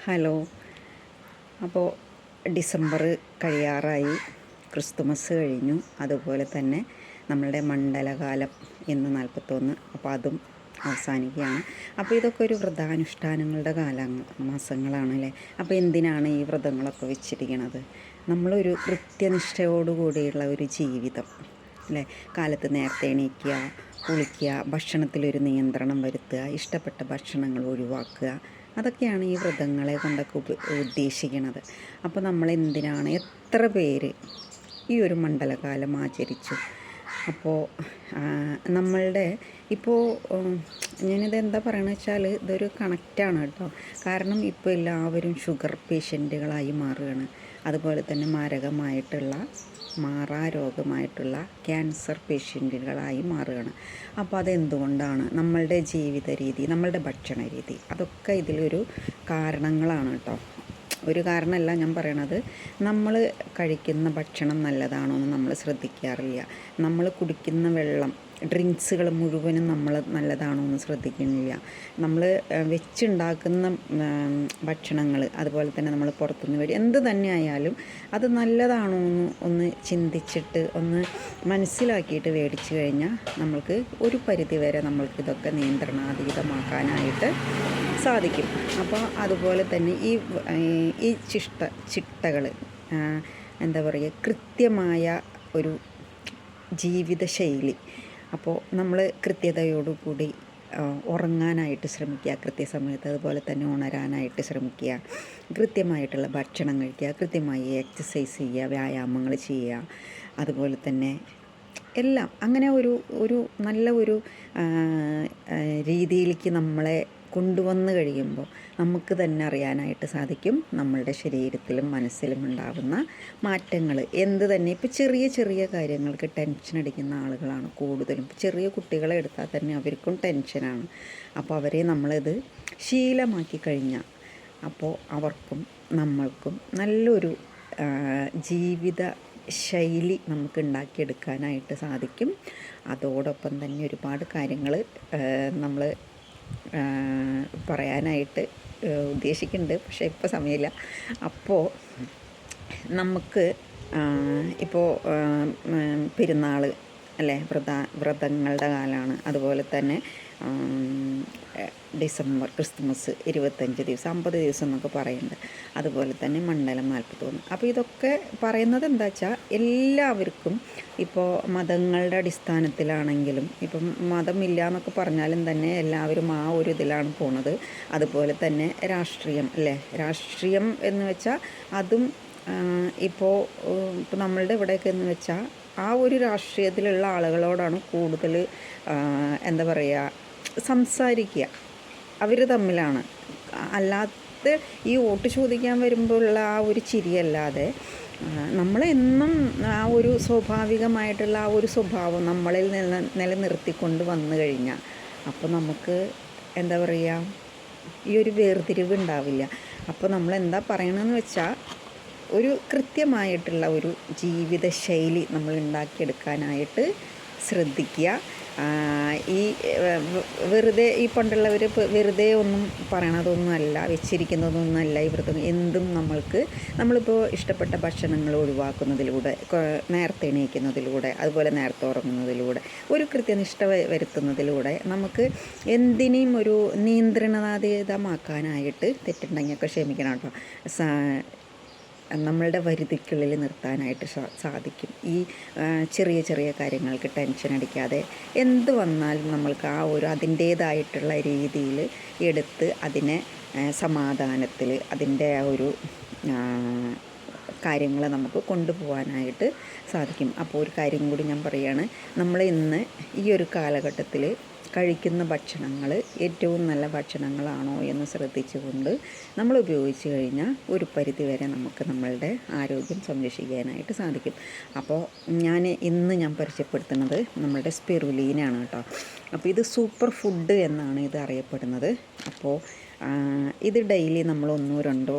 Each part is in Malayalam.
ഹലോ. അപ്പോൾ ഡിസംബർ കഴിയാറായി, ക്രിസ്തുമസ് കഴിഞ്ഞു, അതുപോലെ തന്നെ നമ്മളുടെ മണ്ഡലകാലം ഇന്ന് 41. അപ്പോൾ അതും അവസാനിക്കുകയാണ്. അപ്പോൾ ഇതൊക്കെ ഒരു വ്രതാനുഷ്ഠാനങ്ങളുടെ മാസങ്ങളാണല്ലേ. അപ്പോൾ എന്തിനാണ് ഈ വ്രതങ്ങളൊക്കെ വെച്ചിരിക്കുന്നത്? നമ്മളൊരു കൃത്യനിഷ്ഠയോടുകൂടിയുള്ള ഒരു ജീവിതം അല്ലേ. കാലത്ത് നേരത്തെ എണീക്കുക, കുളിക്കുക, ഭക്ഷണത്തിലൊരു നിയന്ത്രണം വരുത്തുക, ഇഷ്ടപ്പെട്ട ഭക്ഷണങ്ങൾ ഒഴിവാക്കുക, അതൊക്കെയാണ് ഈ വ്രതങ്ങളെ കൊണ്ടൊക്കെ ഉദ്ദേശിക്കുന്നത്. അപ്പോൾ നമ്മളെന്തിനാണ്, എത്ര പേര് ഈ ഒരു മണ്ഡലകാലം ആചരിച്ചു? അപ്പോൾ നമ്മളുടെ ഇപ്പോൾ ഞാനിത് എന്താ പറയണ വെച്ചാൽ ഇതൊരു കണക്റ്റാണ് കേട്ടോ. കാരണം ഇപ്പോൾ എല്ലാവരും ഷുഗർ പേഷ്യൻറ്റുകളായി മാറുകയാണ്. അതുപോലെ തന്നെ മാരകമായിട്ടുള്ള മാറാരോഗമായിട്ടുള്ള ക്യാൻസർ പേഷ്യൻറ്റുകളായി മാറുകയാണ്. അപ്പോൾ അതെന്തുകൊണ്ടാണ്? നമ്മളുടെ ജീവിത രീതി, നമ്മളുടെ ഭക്ഷണ രീതി, അതൊക്കെ ഇതിലൊരു കാരണങ്ങളാണ് കേട്ടോ. ഒരു കാരണമല്ല ഞാൻ പറയണത്. നമ്മൾ കഴിക്കുന്ന ഭക്ഷണം നല്ലതാണോ എന്ന് നമ്മൾ ശ്രദ്ധിക്കാറില്ല. നമ്മൾ കുടിക്കുന്ന വെള്ളം, ഡ്രിങ്ക്സുകൾ മുഴുവനും നമ്മൾ നല്ലതാണോ എന്ന് ശ്രദ്ധിക്കുന്നില്ല. നമ്മൾ വെച്ചുണ്ടാക്കുന്ന ഭക്ഷണങ്ങൾ, അതുപോലെ തന്നെ നമ്മൾ പുറത്തുനിന്ന് വരും, എന്ത് തന്നെ ആയാലും അത് നല്ലതാണോ എന്ന് ഒന്ന് ചിന്തിച്ചിട്ട് ഒന്ന് മനസ്സിലാക്കിയിട്ട് മേടിച്ചു കഴിഞ്ഞാൽ നമ്മൾക്ക് ഒരു പരിധിവരെ നമ്മൾക്കിതൊക്കെ നിയന്ത്രണാതീതമാക്കാനായിട്ട് സാധിക്കും. അപ്പോൾ അതുപോലെ തന്നെ ഈ ചിട്ടകൾ എന്താ പറയുക, കൃത്യമായ ഒരു ജീവിതശൈലി. അപ്പോൾ നമ്മൾ കൃത്യതയോടുകൂടി ഉറങ്ങാനായിട്ട് ശ്രമിക്കുക, കൃത്യസമയത്ത്. അതുപോലെ തന്നെ ഉണരാനായിട്ട് ശ്രമിക്കുക, കൃത്യമായിട്ടുള്ള ഭക്ഷണം കഴിക്കുക, കൃത്യമായി എക്സസൈസ് ചെയ്യുക, വ്യായാമങ്ങൾ ചെയ്യുക. അതുപോലെ തന്നെ എല്ലാം അങ്ങനെ ഒരു നല്ല ഒരു രീതിയിലേക്ക് നമ്മളെ കൊണ്ടുവന്ന് കഴിയുമ്പോൾ നമുക്ക് തന്നെ അറിയാനായിട്ട് സാധിക്കും നമ്മളുടെ ശരീരത്തിലും മനസ്സിലും ഉണ്ടാകുന്ന മാറ്റങ്ങൾ. എന്ത് തന്നെ ഇപ്പോൾ ചെറിയ ചെറിയ കാര്യങ്ങൾക്ക് ടെൻഷൻ അടിക്കുന്ന ആളുകളാണ് കൂടുതലും. ചെറിയ കുട്ടികളെ എടുത്താൽ തന്നെ അവർക്കും ടെൻഷനാണ്. അപ്പോൾ അവരെ നമ്മളിത് ശീലമാക്കി കഴിഞ്ഞാൽ അപ്പോൾ അവർക്കും നമ്മൾക്കും നല്ലൊരു ജീവിത ശൈലി നമുക്ക് ഉണ്ടാക്കിയെടുക്കാനായിട്ട് സാധിക്കും. അതോടൊപ്പം തന്നെ ഒരുപാട് കാര്യങ്ങൾ നമ്മൾ പറയാനായിട്ട് ഉദ്ദേശിക്കുന്നുണ്ട്, പക്ഷേ ഇപ്പോൾ സമയമില്ല. അപ്പോൾ നമുക്ക് ഇപ്പോൾ പെരുന്നാൾ അല്ലേ, വ്രതങ്ങളുടെ കാലമാണ്. അതുപോലെ തന്നെ ഡിസംബർ, ക്രിസ്തുമസ് 25 ദിവസം, 50 ദിവസം എന്നൊക്കെ പറയുന്നുണ്ട്. അതുപോലെ തന്നെ മണ്ഡലം 41. അപ്പോൾ ഇതൊക്കെ പറയുന്നത് എന്താ വെച്ചാൽ എല്ലാവർക്കും ഇപ്പോൾ മതങ്ങളുടെ അടിസ്ഥാനത്തിലാണെങ്കിലും, ഇപ്പം മതമില്ല എന്നൊക്കെ പറഞ്ഞാലും തന്നെ എല്ലാവരും ആ ഒരു ഇതിലാണ് പോണത്. അതുപോലെ തന്നെ രാഷ്ട്രീയം അല്ലേ, രാഷ്ട്രീയം എന്ന് വെച്ചാൽ അതും ഇപ്പോൾ നമ്മളുടെ ഇവിടെയൊക്കെ എന്ന് വെച്ചാൽ ആ ഒരു രാഷ്ട്രീയത്തിലുള്ള ആളുകളോടാണ് കൂടുതൽ എന്താ പറയുക സംസാരിക്കുക, അവർ തമ്മിലാണ്. അല്ലാത്ത ഈ വോട്ട് ചോദിക്കാൻ വരുമ്പോഴുള്ള ആ ഒരു ചിരിയല്ലാതെ നമ്മളെന്നും ആ ഒരു സ്വാഭാവികമായിട്ടുള്ള ആ ഒരു സ്വഭാവം നമ്മളിൽ നിലനിർത്തിക്കൊണ്ട് വന്നു കഴിഞ്ഞാൽ അപ്പോൾ നമുക്ക് എന്താ പറയുക, ഈ ഒരു വേർതിരിവ് ഉണ്ടാവില്ല. അപ്പോൾ നമ്മളെന്താ പറയണമെന്ന് വെച്ചാൽ ഒരു കൃത്യമായിട്ടുള്ള ഒരു ജീവിതശൈലി നമ്മൾ ഉണ്ടാക്കിയെടുക്കാനായിട്ട് ശ്രദ്ധിക്കുക. ഈ വെറുതെ ഈ പണ്ടുള്ളവർ വെറുതെ ഒന്നും പറയണതൊന്നുമല്ല, വെച്ചിരിക്കുന്നതൊന്നുമല്ല ഈ വ്രതം. എന്തും നമ്മളിപ്പോൾ ഇഷ്ടപ്പെട്ട ഭക്ഷണങ്ങൾ ഒഴിവാക്കുന്നതിലൂടെ, നേരത്തെ എണീക്കുന്നതിലൂടെ, അതുപോലെ നേരത്തെ ഉറങ്ങുന്നതിലൂടെ, ഒരു കൃത്യനിഷ്ഠ വരുത്തുന്നതിലൂടെ നമുക്ക് എന്തിനേയും ഒരു നിയന്ത്രണാതീതമാക്കാനായിട്ട്, തെറ്റുണ്ടെങ്കിലൊക്കെ ക്ഷമിക്കണം കേട്ടോ, നമ്മളുടെ വരുതിക്കുള്ളിൽ നിർത്താനായിട്ട് സാധിക്കും. ഈ ചെറിയ ചെറിയ കാര്യങ്ങൾക്ക് ടെൻഷൻ അടിക്കാതെ എന്ത് വന്നാലും നമ്മൾക്ക് ആ ഒരു അതിൻ്റേതായിട്ടുള്ള രീതിയിൽ എടുത്ത് അതിനെ സമാധാനത്തിൽ അതിൻ്റെ ആ ഒരു കാര്യങ്ങൾ നമുക്ക് കൊണ്ടുപോകാനായിട്ട് സാധിക്കും. അപ്പോൾ ഒരു കാര്യം കൂടി ഞാൻ പറയുകയാണ്, നമ്മൾ ഇന്ന് ഈ ഒരു കാലഘട്ടത്തിൽ കഴിക്കുന്ന ഭക്ഷണങ്ങൾ ഏറ്റവും നല്ല ഭക്ഷണങ്ങളാണോ എന്ന് ശ്രദ്ധിച്ചുകൊണ്ട് നമ്മൾ ഉപയോഗിച്ച് കഴിഞ്ഞാൽ ഒരു പരിധിവരെ നമുക്ക് നമ്മളുടെ ആരോഗ്യം സംരക്ഷിക്കാനായിട്ട് സാധിക്കും. അപ്പോൾ ഇന്ന് ഞാൻ പരിചയപ്പെടുത്തുന്നത് നമ്മളുടെ സ്പിറുലീനാണ് കേട്ടോ. അപ്പോൾ ഇത് സൂപ്പർ ഫുഡ് എന്നാണ് ഇത് അറിയപ്പെടുന്നത്. അപ്പോൾ ഇത് ഡെയിലി നമ്മൾ 1-2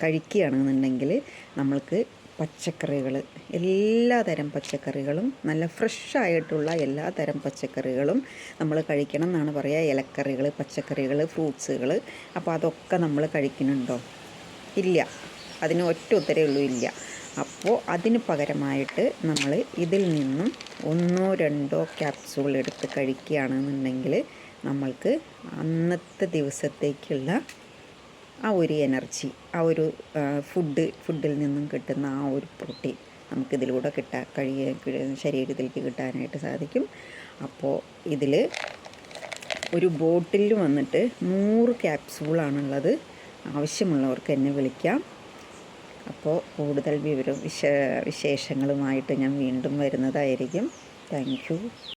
കഴിക്കുകയാണെന്നുണ്ടെങ്കിൽ നമ്മൾക്ക് പച്ചക്കറികൾ, എല്ലാതരം പച്ചക്കറികളും, നല്ല ഫ്രഷായിട്ടുള്ള എല്ലാ തരം പച്ചക്കറികളും നമ്മൾ കഴിക്കണം എന്നാണ് പറയുക. ഇലക്കറികൾ, പച്ചക്കറികൾ, ഫ്രൂട്ട്സുകൾ. അപ്പോൾ അതൊക്കെ നമ്മൾ കഴിക്കുന്നുണ്ടോ? ഇല്ല. അതിന് ഒറ്റ ഉത്തരവേ ഉള്ളൂ, ഇല്ല. അപ്പോൾ അതിന് പകരമായിട്ട് നമ്മൾ ഇതിൽ നിന്നും 1-2 ക്യാപ്സൂൾ എടുത്ത് കഴിക്കുകയാണെന്നുണ്ടെങ്കിൽ നമ്മൾക്ക് അന്നത്തെ ദിവസത്തേക്കുള്ള ആ ഒരു എനർജി, ആ ഒരു ഫുഡിൽ നിന്നും കിട്ടുന്ന ആ ഒരു പ്രോട്ടീൻ നമുക്കിതിലൂടെ ശരീരത്തിലേക്ക് കിട്ടാനായിട്ട് സാധിക്കും. അപ്പോൾ ഇതിൽ ഒരു ബോട്ടിൽ വന്നിട്ട് 100 ക്യാപ്സൂളാണുള്ളത്. ആവശ്യമുള്ളവർക്ക് എന്നെ വിളിക്കാം. അപ്പോൾ കൂടുതൽ വിശേഷങ്ങളുമായിട്ട് ഞാൻ വീണ്ടും വരുന്നതായിരിക്കും. Thank you.